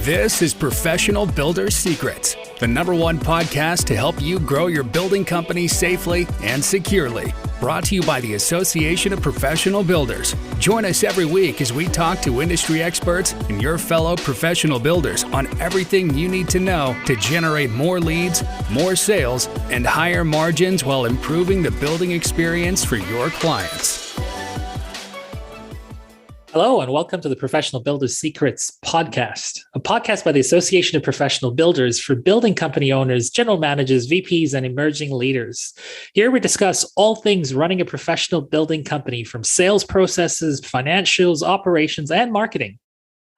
This is Professional Builders Secrets, the #1 podcast to help you grow your building company safely and securely. Brought to you by the Association of Professional Builders. Join us every week as we talk to industry experts and your fellow professional builders on everything you need to know to generate more leads, more sales, and higher margins while improving the building experience for your clients. Hello, and welcome to the Professional Builders Secrets podcast, a podcast by the Association of Professional Builders for building company owners, general managers, VPs, and emerging leaders. Here we discuss all things running a professional building company, from sales processes, financials, operations, and marketing.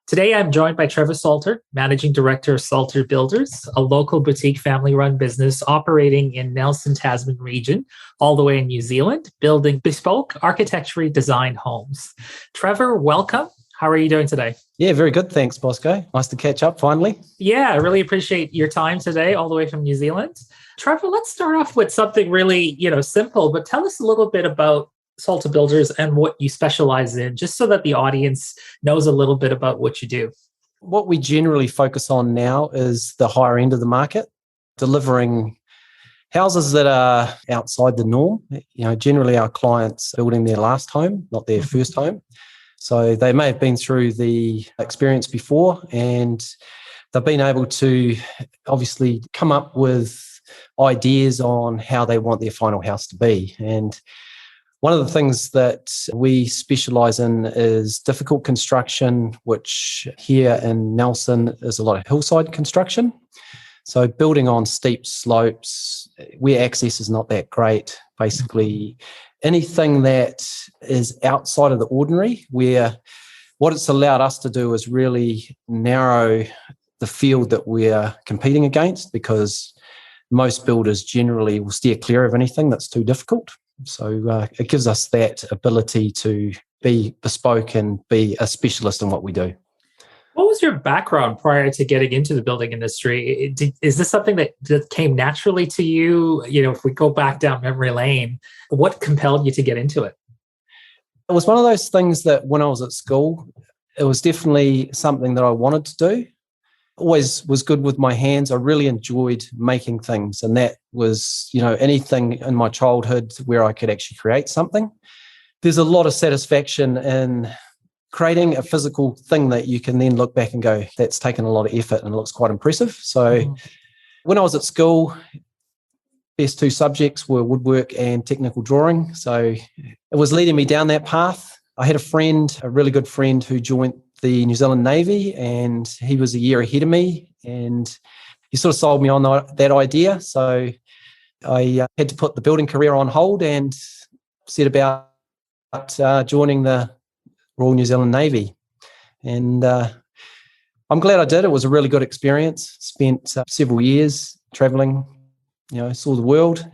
Today, I'm joined by Trevor Salter, Managing Director of Salter Builders, a local boutique family-run business operating in Nelson, Tasman region, all the way in New Zealand, building bespoke, architecturally designed homes. Trevor, welcome. How are you doing today? Yeah, very good. Thanks, Bosco. Nice to catch up finally. Yeah, I really appreciate your time today, all the way from New Zealand. Trevor, let's start off with something really, simple, but tell us a little bit about Salter Builders and what you specialize in, just so that the audience knows a little bit about what you do. What we generally focus on now is the higher end of the market, delivering houses that are outside the norm. Generally our clients are building their last home, not their first home. So they may have been through the experience before, and they've been able to obviously come up with ideas on how they want their final house to be. And one of the things that we specialise in is difficult construction, which here in Nelson is a lot of hillside construction. So building on steep slopes where access is not that great, basically anything that is outside of the ordinary, where what it's allowed us to do is really narrow the field that we're competing against, because most builders generally will steer clear of anything that's too difficult. So it gives us that ability to be bespoke and be a specialist in what we do. What was your background prior to getting into the building industry? Is this something that came naturally to you? If we go back down memory lane, what compelled you to get into it? It was one of those things that when I was at school, it was definitely something that I wanted to do. Always was good with my hands. I really enjoyed making things. And that was, anything in my childhood where I could actually create something. There's a lot of satisfaction in creating a physical thing that you can then look back and go, that's taken a lot of effort and looks quite impressive. So when I was at school, best two subjects were woodwork and technical drawing. So it was leading me down that path. I had a really good friend who joined the New Zealand Navy, and he was a year ahead of me, and he sort of sold me on that idea. So I had to put the building career on hold and set about joining the Royal New Zealand Navy. And I'm glad I did. It was a really good experience. Spent several years traveling, saw the world.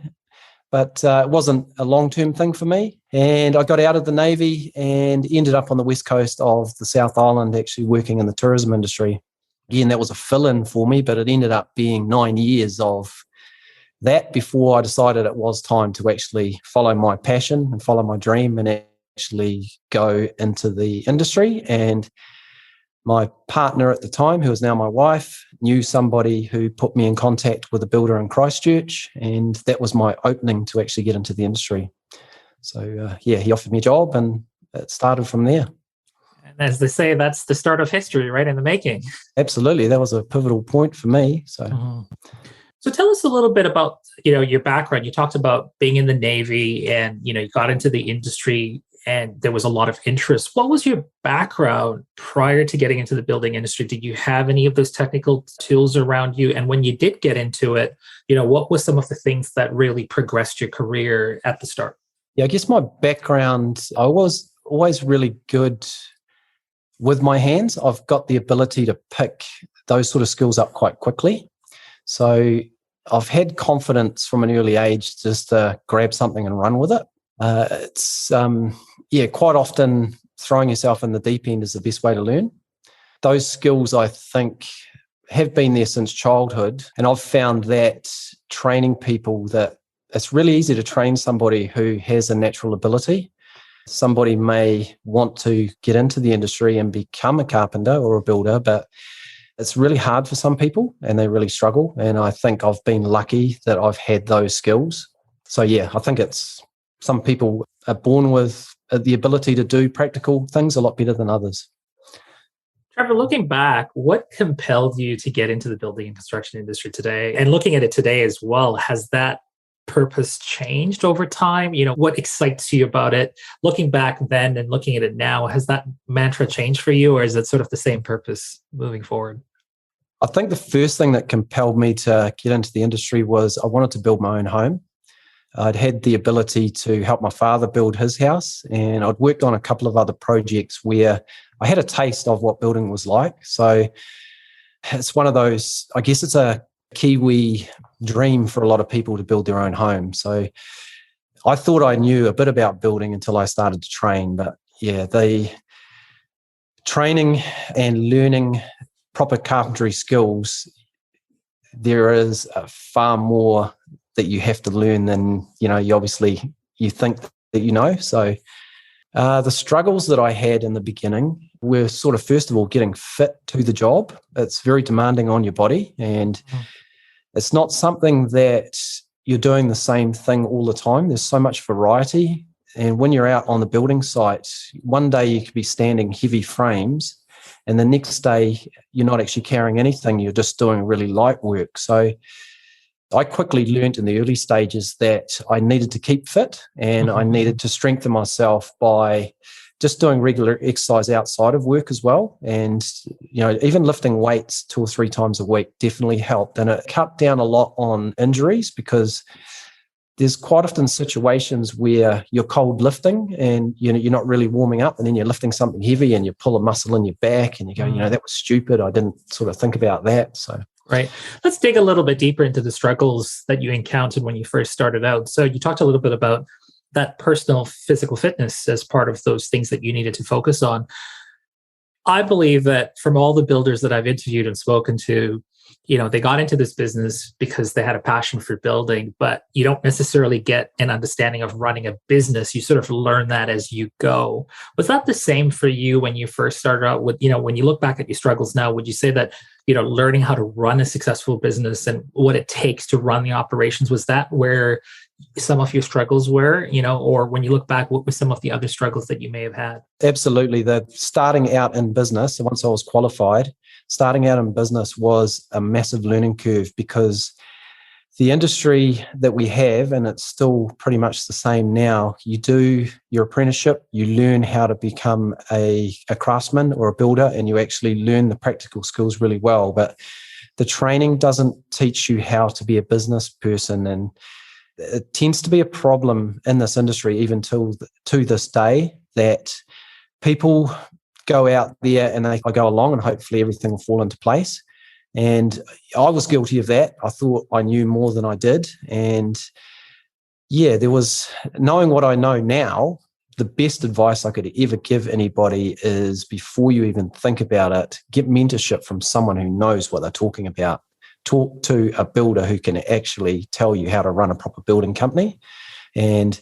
But it wasn't a long-term thing for me. And I got out of the Navy and ended up on the west coast of the South Island, actually working in the tourism industry. Again, that was a fill-in for me, but it ended up being 9 years of that before I decided it was time to actually follow my passion and follow my dream and actually go into the industry. And my partner at the time, who is now my wife, knew somebody who put me in contact with a builder in Christchurch, and that was my opening to actually get into the industry. So, he offered me a job, and it started from there. And as they say, that's the start of history, right, in the making. Absolutely. That was a pivotal point for me. So tell us a little bit about, your background. You talked about being in the Navy and, you got into the industry and there was a lot of interest. What was your background prior to getting into the building industry? Did you have any of those technical tools around you? And when you did get into it, what were some of the things that really progressed your career at the start? Yeah, I guess my background, I was always really good with my hands. I've got the ability to pick those sort of skills up quite quickly. So I've had confidence from an early age just to grab something and run with it. It's quite often throwing yourself in the deep end is the best way to learn. Those skills, I think, have been there since childhood. And I've found that training people, that it's really easy to train somebody who has a natural ability. Somebody may want to get into the industry and become a carpenter or a builder, but it's really hard for some people and they really struggle. And I think I've been lucky that I've had those skills. So yeah, I think some people are born with the ability to do practical things a lot better than others. Trevor, looking back, what compelled you to get into the building and construction industry today? And looking at it today as well, has that purpose changed over time? What excites you about it? Looking back then and looking at it now, has that mantra changed for you, or is it sort of the same purpose moving forward? I think the first thing that compelled me to get into the industry was I wanted to build my own home. I'd had the ability to help my father build his house, and I'd worked on a couple of other projects where I had a taste of what building was like. So it's one of those, I guess it's a Kiwi dream for a lot of people to build their own home. So I thought I knew a bit about building until I started to train. But yeah, the training and learning proper carpentry skills, there is far more that you have to learn than, you think that. So the struggles that I had in the beginning were sort of, first of all, getting fit to the job. It's very demanding on your body, and it's not something that you're doing the same thing all the time. There's so much variety. And when you're out on the building site, one day you could be standing heavy frames, and the next day you're not actually carrying anything. You're just doing really light work. So I quickly learned in the early stages that I needed to keep fit, and I needed to strengthen myself by just doing regular exercise outside of work as well. And, even lifting weights 2 or 3 times a week definitely helped. And it cut down a lot on injuries, because there's quite often situations where you're cold lifting and you're not really warming up, and then you're lifting something heavy and you pull a muscle in your back and you go, that was stupid. I didn't sort of think about that. So. Right. Let's dig a little bit deeper into the struggles that you encountered when you first started out. So you talked a little bit about that personal physical fitness as part of those things that you needed to focus on. I believe that from all the builders that I've interviewed and spoken to, they got into this business because they had a passion for building, but you don't necessarily get an understanding of running a business. You sort of learn that as you go. Was that the same for you when you first started out with, when you look back at your struggles now, would you say that, learning how to run a successful business and what it takes to run the operations, was that where some of your struggles were, or when you look back, what were some of the other struggles that you may have had? Absolutely. The starting out in business, once I was qualified, starting out in business was a massive learning curve, because the industry that we have, and it's still pretty much the same now, you do your apprenticeship, you learn how to become a craftsman or a builder, and you actually learn the practical skills really well. But the training doesn't teach you how to be a business person. And it tends to be a problem in this industry, even to this day, that people go out there and they go along and hopefully everything will fall into place. And I was guilty of that. I thought I knew more than I did. And yeah, there was, knowing what I know now, the best advice I could ever give anybody is, before you even think about it, get mentorship from someone who knows what they're talking about. Talk to a builder who can actually tell you how to run a proper building company. And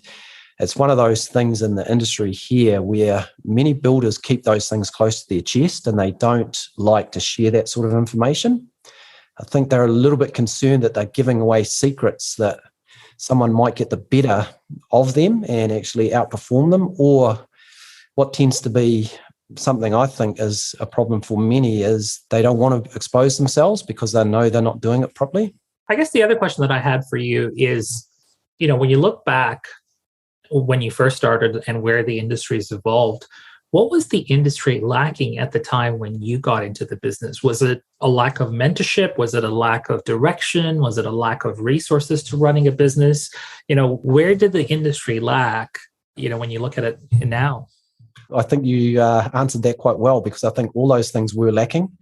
it's one of those things in the industry here where many builders keep those things close to their chest and they don't like to share that sort of information. I think they're a little bit concerned that they're giving away secrets, that someone might get the better of them and actually outperform them. Or what tends to be something I think is a problem for many is they don't want to expose themselves because they know they're not doing it properly. I guess the other question that I had for you is, when you look back when you first started and where the industry's evolved, what was the industry lacking at the time when you got into the business? Was it a lack of mentorship? Was it a lack of direction? Was it a lack of resources to running a business? Where did the industry lack, when you look at it now? I think you answered that quite well, because I think all those things were lacking.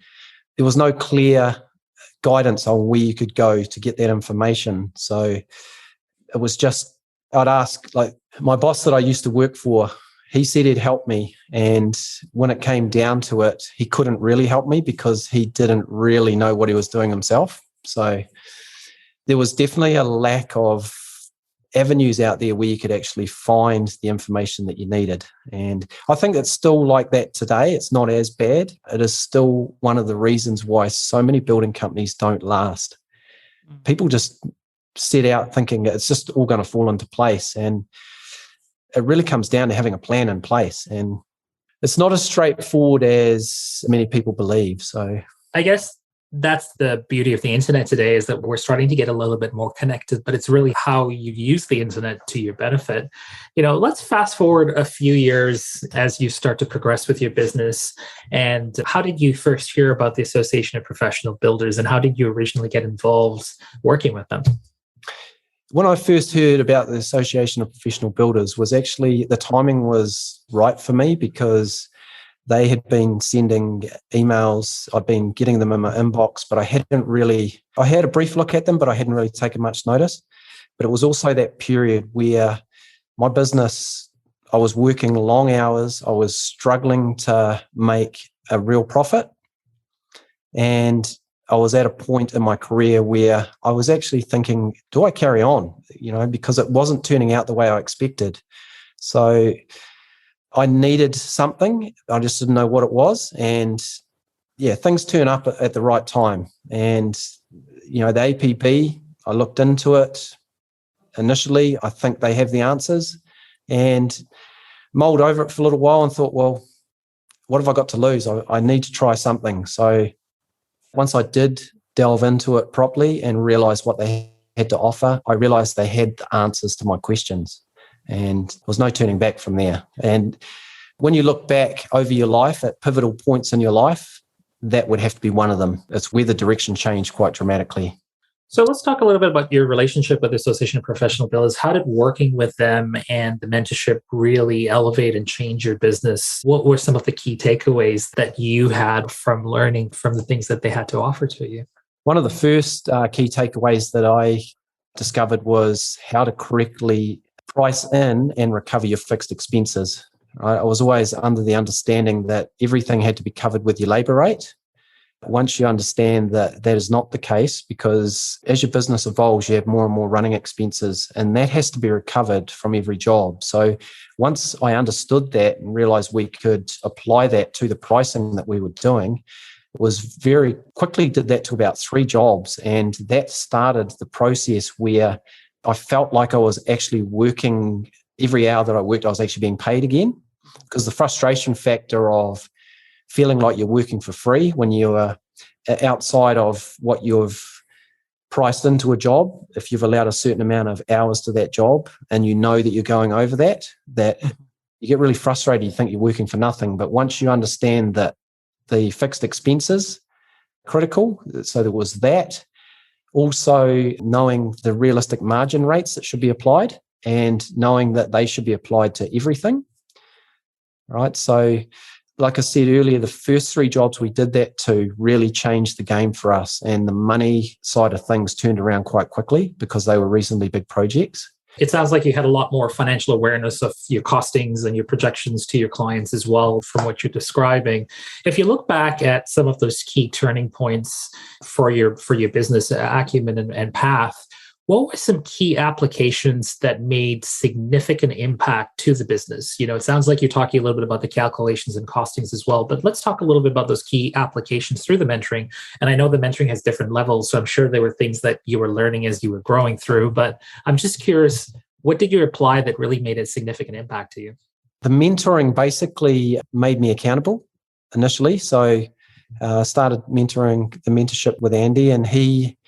There was no clear guidance on where you could go to get that information. So it was just, I'd ask, like my boss that I used to work for, he said he'd help me. And when it came down to it, he couldn't really help me because he didn't really know what he was doing himself. So there was definitely a lack of avenues out there where you could actually find the information that you needed. And I think it's still like that today. It's not as bad. It is still one of the reasons why so many building companies don't last. People just set out thinking it's just all going to fall into place. And it really comes down to having a plan in place. And it's not as straightforward as many people believe. So I guess that's the beauty of the internet today, is that we're starting to get a little bit more connected, but it's really how you use the internet to your benefit. Let's fast forward a few years as you start to progress with your business. And how did you first hear about the Association of Professional Builders, and how did you originally get involved working with them? When I first heard about the Association of Professional Builders, was actually the timing was right for me, because they had been sending emails. I'd been getting them in my inbox, but I had a brief look at them, but I hadn't really taken much notice. But it was also that period where my business, I was working long hours. I was struggling to make a real profit. And I was at a point in my career where I was actually thinking, do I carry on? Because it wasn't turning out the way I expected. So I needed something. I just didn't know what it was. And things turn up at the right time. And, the APB, I looked into it initially. I think they have the answers, and mulled over it for a little while and thought, well, what have I got to lose? I need to try something. So once I did delve into it properly and realize what they had to offer, I realized they had the answers to my questions, and there was no turning back from there. And when you look back over your life at pivotal points in your life, that would have to be one of them. It's where the direction changed quite dramatically. So let's talk a little bit about your relationship with the Association of Professional Builders. How did working with them and the mentorship really elevate and change your business? What were some of the key takeaways that you had from learning from the things that they had to offer to you? One of the first key takeaways that I discovered was how to correctly price in and recover your fixed expenses. I was always under the understanding that everything had to be covered with your labour rate. Once you understand that that is not the case, because as your business evolves, you have more and more running expenses, and that has to be recovered from every job. So once I understood that and realized we could apply that to the pricing that we were doing, was very quickly did that to about 3 jobs. And that started the process where I felt like I was actually working every hour that I worked, I was actually being paid again, because the frustration factor of feeling like you're working for free when you are outside of what you've priced into a job, if you've allowed a certain amount of hours to that job and you know that you're going over that you get really frustrated. You think you're working for nothing. But once you understand that the fixed expenses critical, so there was that. Also knowing the realistic margin rates that should be applied and knowing that they should be applied to everything. Right. So like I said earlier, the first 3 jobs we did that to really changed the game for us, and the money side of things turned around quite quickly because they were reasonably big projects. It sounds like you had a lot more financial awareness of your costings and your projections to your clients as well, from what you're describing. If you look back at some of those key turning points for your business acumen and path, what were some key applications that made significant impact to the business? It sounds like you're talking a little bit about the calculations and costings as well, but let's talk a little bit about those key applications through the mentoring. And I know the mentoring has different levels, so I'm sure there were things that you were learning as you were growing through, but I'm just curious, what did you apply that really made a significant impact to you? The mentoring basically made me accountable initially. So I started mentoring the mentorship with Andy, and he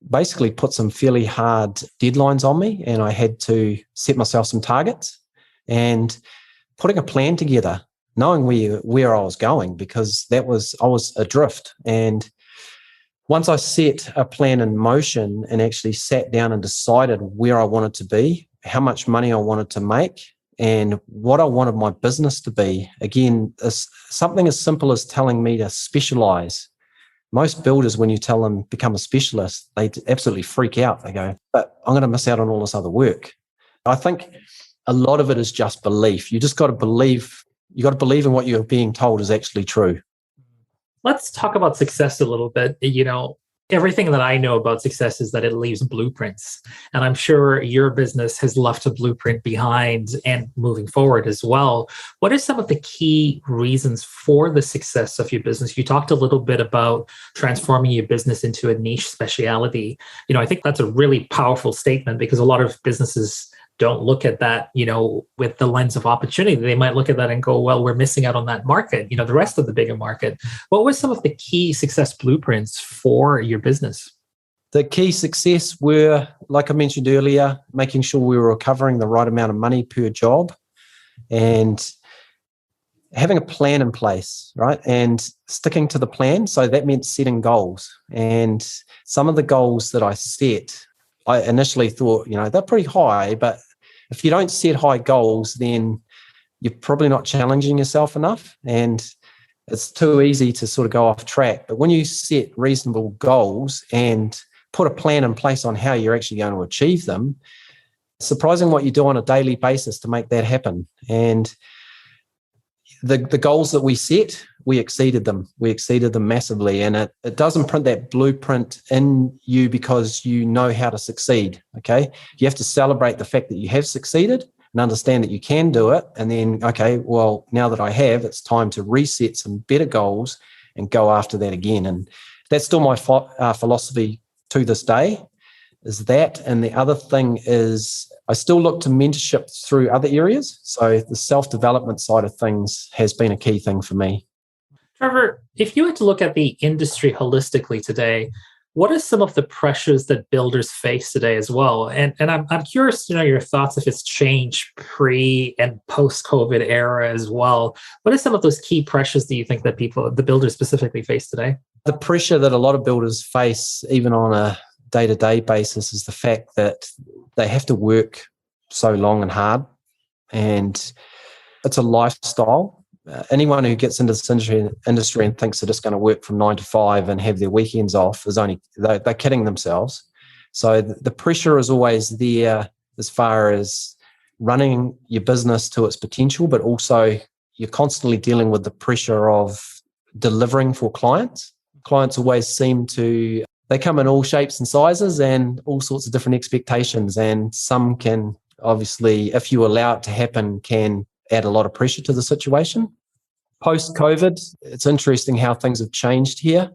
basically put some fairly hard deadlines on me, and I had to set myself some targets and putting a plan together, knowing where I was going, because I was adrift. And once I set a plan in motion and actually sat down and decided where I wanted to be, how much money I wanted to make, and what I wanted my business to be, again, something as simple as telling me to specialise. Most builders, when you tell them become a specialist, they absolutely freak out. They go, but I'm going to miss out on all this other work. I think a lot of it is just belief. You just got to believe. You got to believe in what you're being told is actually true. Let's talk about success a little bit. Everything that I know about success is that it leaves blueprints. And I'm sure your business has left a blueprint behind and moving forward as well. What are some of the key reasons for the success of your business? You talked a little bit about transforming your business into a niche speciality. I think that's a really powerful statement because a lot of businesses don't look at that, with the lens of opportunity. They might look at that and go, well, we're missing out on that market, the rest of the bigger market. What were some of the key success blueprints for your business? The key success were, like I mentioned earlier, making sure we were recovering the right amount of money per job and having a plan in place, right? And sticking to the plan. So that meant setting goals. And some of the goals that I set, I initially thought, they're pretty high, but if you don't set high goals, then you're probably not challenging yourself enough. And it's too easy to sort of go off track. But when you set reasonable goals and put a plan in place on how you're actually going to achieve them, it's surprising what you do on a daily basis to make that happen. And the goals that we set, we exceeded them. We exceeded them massively. And it doesn't print that blueprint in you because you know how to succeed, okay? You have to celebrate the fact that you have succeeded and understand that you can do it. And then, okay, well, now that I have, it's time to reset some better goals and go after that again. And that's still my philosophy to this day, is that. And the other thing is I still look to mentorship through other areas. So the self-development side of things has been a key thing for me. Trevor, if you had to look at the industry holistically today, what are some of the pressures that builders face today as well? And I'm curious to know your thoughts if it's changed pre and post-COVID era as well. What are some of those key pressures that you think that the builders specifically face today? The pressure that a lot of builders face, even on a day-to-day basis, is the fact that they have to work so long and hard, and it's a lifestyle. Anyone who gets into this industry and thinks they're just going to work from 9 to 5 and have their weekends off they're kidding themselves. So the pressure is always there as far as running your business to its potential, but also you're constantly dealing with the pressure of delivering for clients. Clients always they come in all shapes and sizes and all sorts of different expectations. And some can, obviously, if you allow it to happen, can add a lot of pressure to the situation. Post-COVID, it's interesting how things have changed here,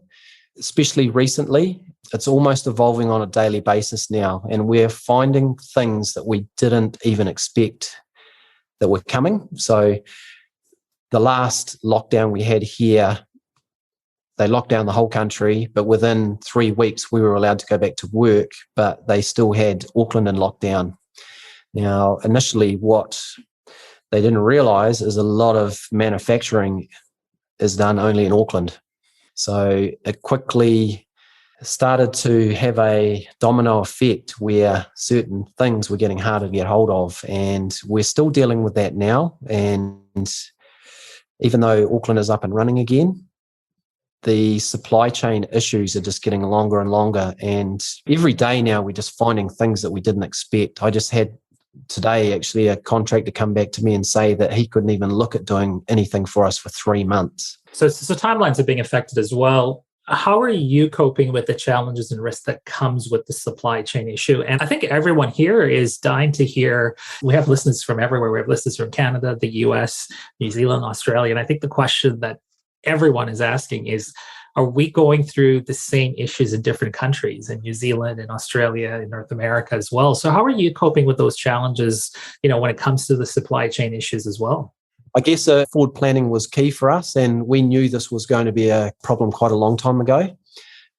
especially recently. It's almost evolving on a daily basis now. And we're finding things that we didn't even expect that were coming. So the last lockdown we had here, they locked down the whole country, but within 3 weeks, we were allowed to go back to work, but they still had Auckland in lockdown. Now, initially, what they didn't realise is a lot of manufacturing is done only in Auckland. So it quickly started to have a domino effect where certain things were getting harder to get hold of. And we're still dealing with that now. And even though Auckland is up and running again, the supply chain issues are just getting longer and longer. And every day now, we're just finding things that we didn't expect. I just had today actually a contractor come back to me and say that he couldn't even look at doing anything for us for 3 months. So timelines are being affected as well. How are you coping with the challenges and risks that comes with the supply chain issue? And I think everyone here is dying to hear. We have listeners from everywhere. We have listeners from Canada, the US, New Zealand, Australia. And I think the question that everyone is asking is, are we going through the same issues in different countries, in New Zealand, in Australia, in North America as well? So how are you coping with those challenges, when it comes to the supply chain issues as well? I guess forward planning was key for us, and we knew this was going to be a problem quite a long time ago.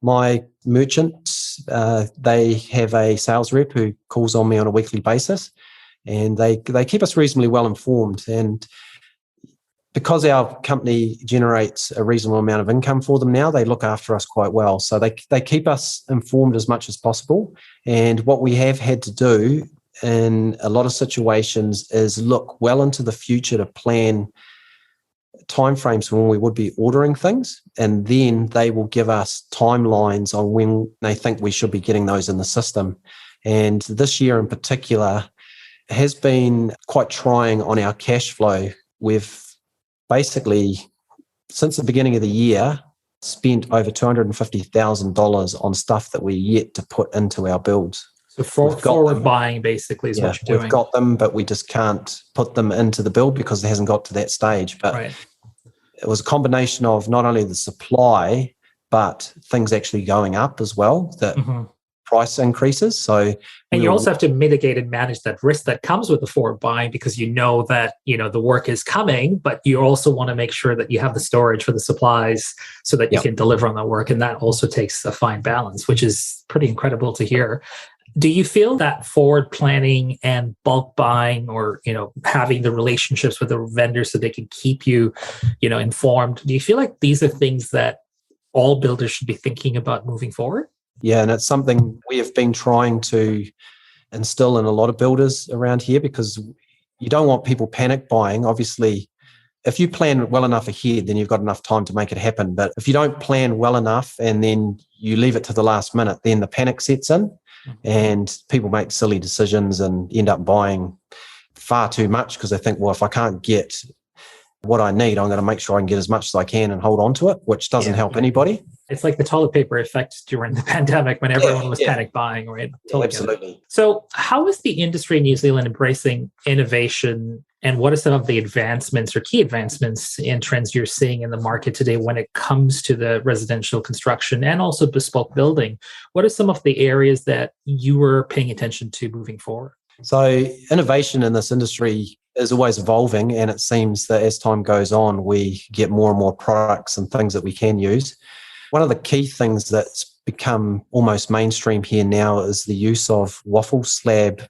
My merchants, they have a sales rep who calls on me on a weekly basis, and they keep us reasonably well informed. And because our company generates a reasonable amount of income for them now, they look after us quite well. So they keep us informed as much as possible. And what we have had to do in a lot of situations is look well into the future to plan timeframes when we would be ordering things. And then they will give us timelines on when they think we should be getting those in the system. And this year in particular has been quite trying on our cash flow. We've basically, since the beginning of the year, spent over $250,000 on stuff that we're yet to put into our builds. So forward buying basically is what you're doing. We've got them, but we just can't put them into the build because it hasn't got to that stage. But it was a combination of not only the supply, but things actually going up as well, that price increases. So, and you also have to mitigate and manage that risk that comes with the forward buying, because you know that, the work is coming, but you also want to make sure that you have the storage for the supplies so that you can deliver on that work. And that also takes a fine balance, which is pretty incredible to hear. Do you feel that forward planning and bulk buying, or, having the relationships with the vendors so they can keep you, informed, do you feel like these are things that all builders should be thinking about moving forward? Yeah, and it's something we have been trying to instill in a lot of builders around here, because you don't want people panic buying. Obviously, if you plan well enough ahead, then you've got enough time to make it happen. But if you don't plan well enough and then you leave it to the last minute, then the panic sets in and people make silly decisions and end up buying far too much because they think, well, if I can't get what I need, I'm going to make sure I can get as much as I can and hold on to it, which doesn't help anybody. It's like the toilet paper effect during the pandemic when everyone was panic buying, right? Totally absolutely. So how is the industry in New Zealand embracing innovation, and what are some of the advancements or key advancements and trends you're seeing in the market today when it comes to the residential construction and also bespoke building? What are some of the areas that you were paying attention to moving forward? So innovation in this industry is always evolving, and it seems that as time goes on, we get more and more products and things that we can use. One of the key things that's become almost mainstream here now is the use of waffle slab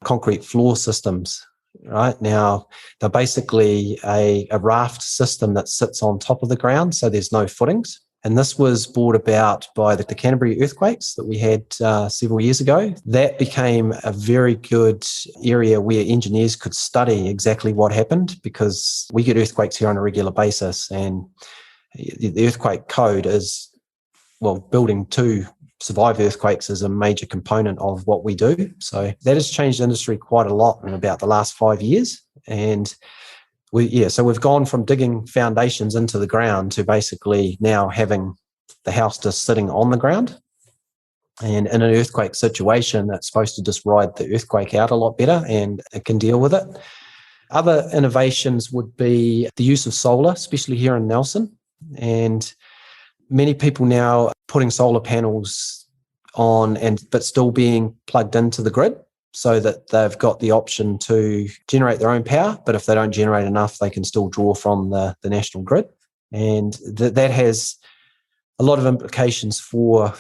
concrete floor systems. Right now, they're basically a raft system that sits on top of the ground, so there's no footings. And this was brought about by the Canterbury earthquakes that we had several years ago. That became a very good area where engineers could study exactly what happened, because we get earthquakes here on a regular basis. And the earthquake code is, building to survive earthquakes is a major component of what we do. So that has changed the industry quite a lot in about the last 5 years. And so we've gone from digging foundations into the ground to basically now having the house just sitting on the ground. And in an earthquake situation, that's supposed to just ride the earthquake out a lot better, and it can deal with it. Other innovations would be the use of solar, especially here in Nelson. And many people now are putting solar panels on but still being plugged into the grid, so that they've got the option to generate their own power, but if they don't generate enough, they can still draw from the national grid. And that has a lot of implications for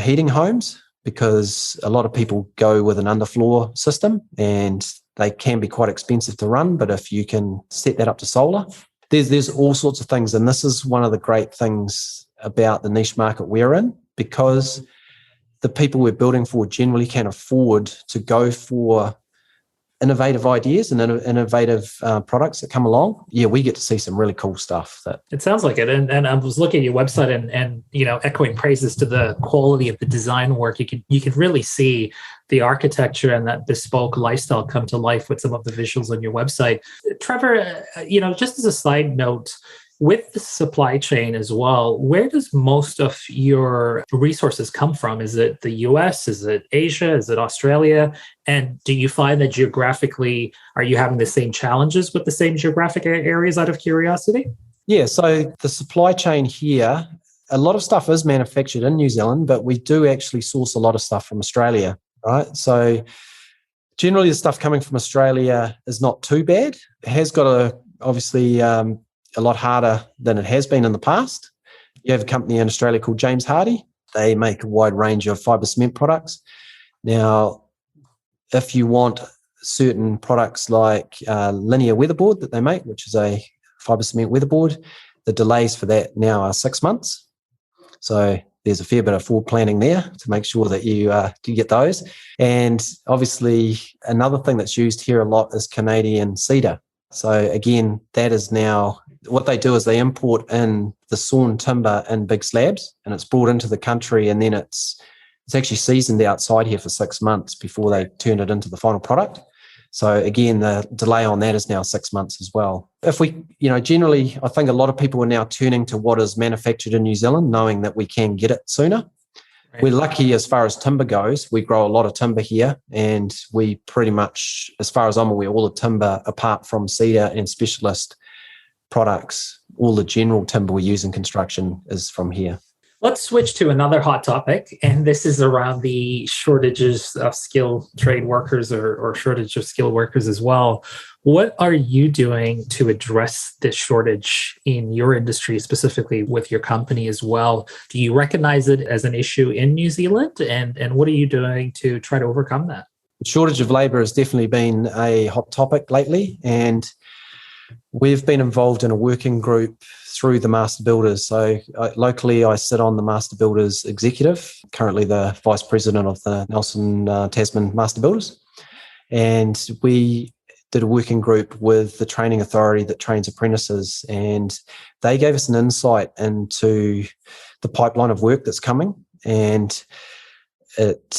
heating homes, because a lot of people go with an underfloor system and they can be quite expensive to run. But if you can set that up to solar, there's all sorts of things. And this is one of the great things about the niche market we're in, because the people we're building for generally can afford to go for innovative ideas and innovative products that come along. Yeah, we get to see some really cool stuff. It sounds like it. And I was looking at your website and echoing praises to the quality of the design work. You can really see the architecture and that bespoke lifestyle come to life with some of the visuals on your website. Trevor, just as a side note, with the supply chain as well, where does most of your resources come from? Is it the US? Is it Asia? Is it Australia? And do you find that geographically, are you having the same challenges with the same geographic areas, out of curiosity? Yeah, so the supply chain here, a lot of stuff is manufactured in New Zealand, but we do actually source a lot of stuff from Australia, right? So generally the stuff coming from Australia is not too bad. It has got obviously a lot harder than it has been in the past. You have a company in Australia called James Hardie. They make a wide range of fibre cement products. Now, if you want certain products like linear weatherboard that they make, which is a fibre cement weatherboard, the delays for that now are 6 months. So there's a fair bit of forward planning there to make sure that you get those. And obviously, another thing that's used here a lot is Canadian cedar. So again, that is now, what they do is they import in the sawn timber in big slabs, and it's brought into the country, and then it's actually seasoned outside here for 6 months before they turn it into the final product. So again, the delay on that is now 6 months as well. If we, generally, I think a lot of people are now turning to what is manufactured in New Zealand, knowing that we can get it sooner. Right. We're lucky as far as timber goes. We grow a lot of timber here, and we pretty much, as far as I'm aware, all the timber apart from cedar and specialist products, all the general timber we use in construction is from here. Let's switch to another hot topic, and this is around the shortages of skilled trade workers or shortage of skilled workers as well. What are you doing to address this shortage in your industry, specifically with your company as well? Do you recognize it as an issue in New Zealand, and what are you doing to try to overcome that? The shortage of labour has definitely been a hot topic lately, and we've been involved in a working group through the Master Builders. So locally, I sit on the Master Builders executive, currently the Vice President of the Nelson Tasman Master Builders. And we did a working group with the training authority that trains apprentices. And they gave us an insight into the pipeline of work that's coming. And it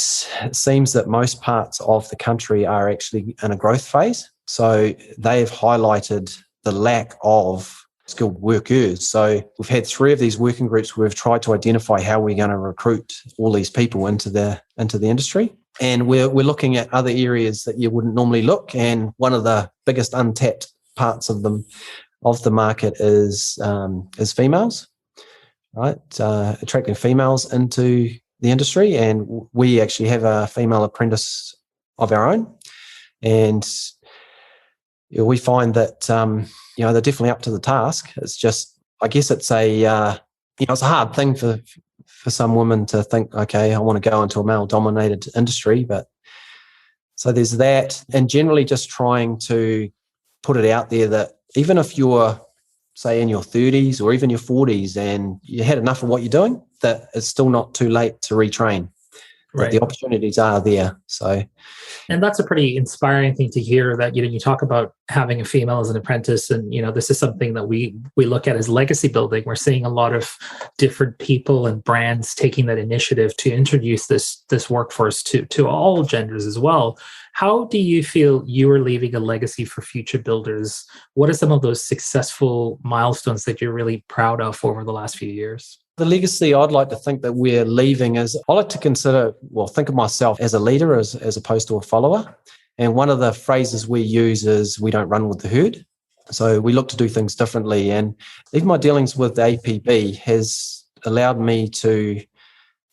seems that most parts of the country are actually in a growth phase. So they've highlighted the lack of skilled workers. So we've had 3 of these working groups where we've tried to identify how we're going to recruit all these people into the industry. And we're looking at other areas that you wouldn't normally look. And one of the biggest untapped parts of the market is females, right? Attracting females into the industry. And we actually have a female apprentice of our own. And we find that they're definitely up to the task. It's just, I guess it's it's a hard thing for some women to think, okay, I want to go into a male-dominated industry. But so there's that, and generally just trying to put it out there that even if you're, say, in your 30s or even your 40s and you had enough of what you're doing, that it's still not too late to retrain. Right. The opportunities are there. And that's a pretty inspiring thing to hear, that you talk about having a female as an apprentice, and this is something that we look at as legacy building. We're seeing a lot of different people and brands taking that initiative to introduce this workforce to all genders as well. How do you feel you are leaving a legacy for future builders? What are some of those successful milestones that you're really proud of over the last few years? The legacy I'd like to think that we're leaving is, I like to think of myself as a leader as opposed to a follower. And one of the phrases we use is, we don't run with the herd. So we look to do things differently. And even my dealings with the APB has allowed me to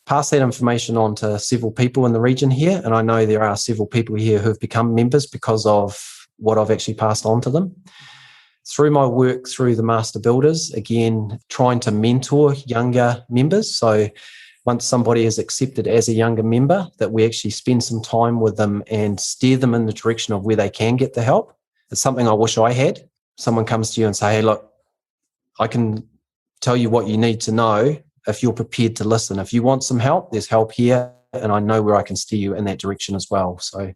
pass that information on to several people in the region here. And I know there are several people here who have become members because of what I've actually passed on to them. Through my work through the Master Builders, again, trying to mentor younger members. So once somebody is accepted as a younger member, that we actually spend some time with them and steer them in the direction of where they can get the help. It's something I wish I had. Someone comes to you and say, hey, look, I can tell you what you need to know if you're prepared to listen. If you want some help, there's help here, and I know where I can steer you in that direction as well. So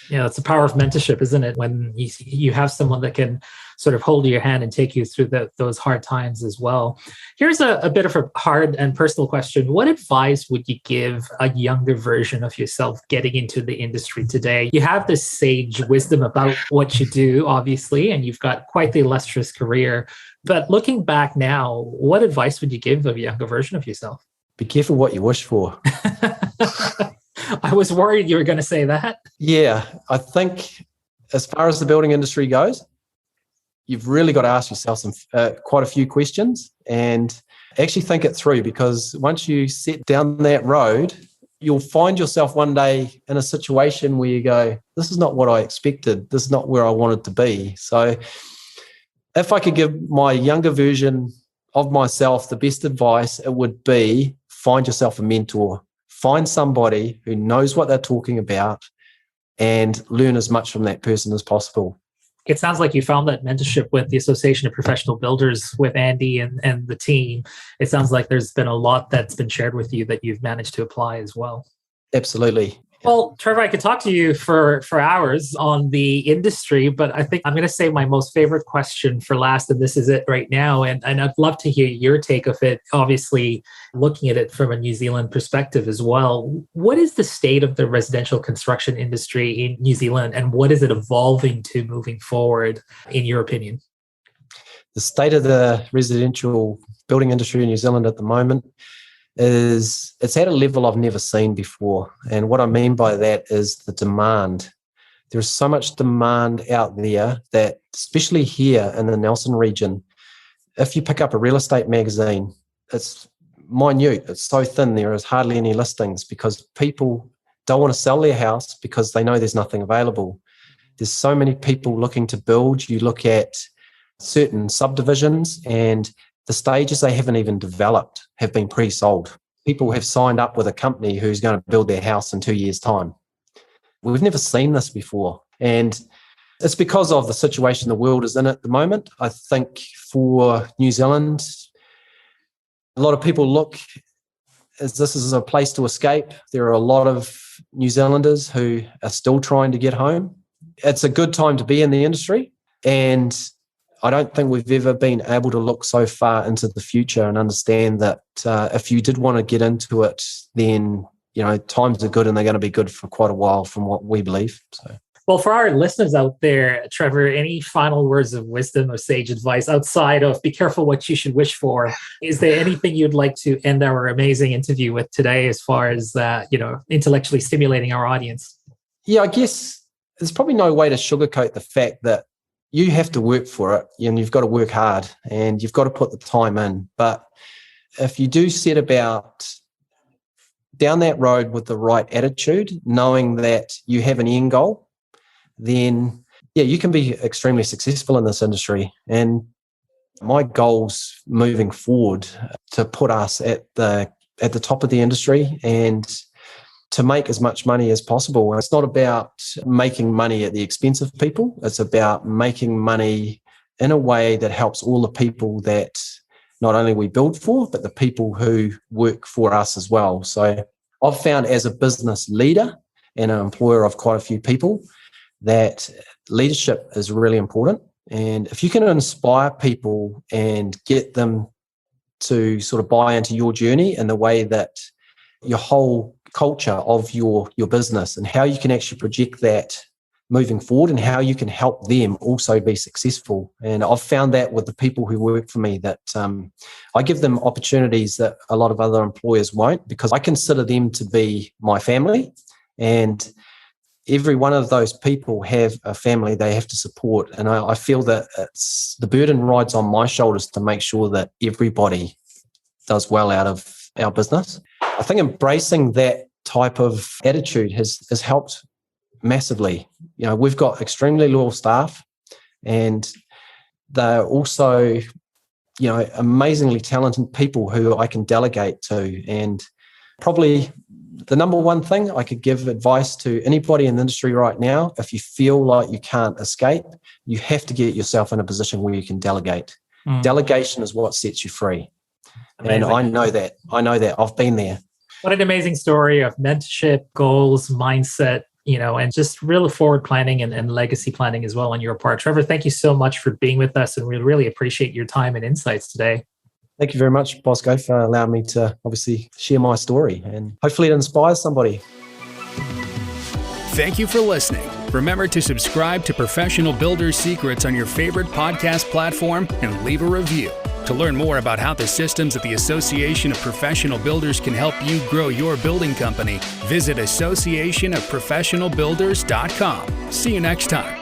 yeah, it's the power of mentorship, isn't it? When you have someone that can sort of hold your hand and take you through those hard times as well. Here's a bit of a hard and personal question. What advice would you give a younger version of yourself getting into the industry today? You have this sage wisdom about what you do, obviously, and you've got quite the illustrious career. But looking back now, what advice would you give a younger version of yourself? Be careful what you wish for. I was worried you were going to say that. Yeah, I think as far as the building industry goes, you've really got to ask yourself quite a few questions and actually think it through, because once you set down that road, you'll find yourself one day in a situation where you go, this is not what I expected. This is not where I wanted to be. So if I could give my younger version of myself the best advice, it would be find yourself a mentor. Find somebody who knows what they're talking about and learn as much from that person as possible. It sounds like you found that mentorship with the Association of Professional Builders with Andy and the team. It sounds like there's been a lot that's been shared with you that you've managed to apply as well. Absolutely. Well, Trevor, I could talk to you for hours on the industry, but I think I'm going to save my most favorite question for last, and this is it right now. And I'd love to hear your take of it, obviously looking at it from a New Zealand perspective as well. What is the state of the residential construction industry in New Zealand, and what is it evolving to moving forward, in your opinion? The state of the residential building industry in New Zealand at the moment is it's at a level I've never seen before. And what I mean by that is the demand. There's so much demand out there that, especially here in the Nelson region, if you pick up a real estate magazine, it's minute, it's so thin, there is hardly any listings because people don't want to sell their house because they know there's nothing available. There's so many people looking to build. You look at certain subdivisions and the stages they haven't even developed have been pre-sold. People have signed up with a company who's going to build their house in 2 years' time. We've never seen this before. And it's because of the situation the world is in at the moment. I think for New Zealand, a lot of people look as this is a place to escape. There are a lot of New Zealanders who are still trying to get home. It's a good time to be in the industry. And I don't think we've ever been able to look so far into the future and understand that if you did want to get into it, then, times are good and they're going to be good for quite a while from what we believe. So. Well, for our listeners out there, Trevor, any final words of wisdom or sage advice outside of be careful what you should wish for? Is there anything you'd like to end our amazing interview with today as far as, intellectually stimulating our audience? Yeah, I guess there's probably no way to sugarcoat the fact that you have to work for it and you've got to work hard and you've got to put the time in. But if you do set about down that road with the right attitude, knowing that you have an end goal, then you can be extremely successful in this industry. And my goals moving forward to put us at the top of the industry and to make as much money as possible. It's not about making money at the expense of people. It's about making money in a way that helps all the people that not only we build for, but the people who work for us as well. So I've found as a business leader and an employer of quite a few people that leadership is really important. And if you can inspire people and get them to sort of buy into your journey and the way that your whole culture of your business and how you can actually project that moving forward and how you can help them also be successful. And I've found that with the people who work for me that I give them opportunities that a lot of other employers won't because I consider them to be my family. And every one of those people have a family they have to support. And I feel that it's the burden rides on my shoulders to make sure that everybody does well out of our business. I think embracing that type of attitude has helped massively. We've got extremely loyal staff and they're also, amazingly talented people who I can delegate to. And probably the number one thing I could give advice to anybody in the industry right now, if you feel like you can't escape, you have to get yourself in a position where you can delegate. Delegation is what sets you free. Amazing. And I know that. I've been there. What an amazing story of mentorship, goals, mindset, and just real forward planning and legacy planning as well on your part. Trevor, thank you so much for being with us, and we really appreciate your time and insights today. Thank you very much, Bosco, for allowing me to obviously share my story, and hopefully it inspires somebody. Thank you for listening. Remember to subscribe to Professional Builders Secrets on your favorite podcast platform and leave a review. To learn more about how the systems at the Association of Professional Builders can help you grow your building company, visit associationofprofessionalbuilders.com. See you next time.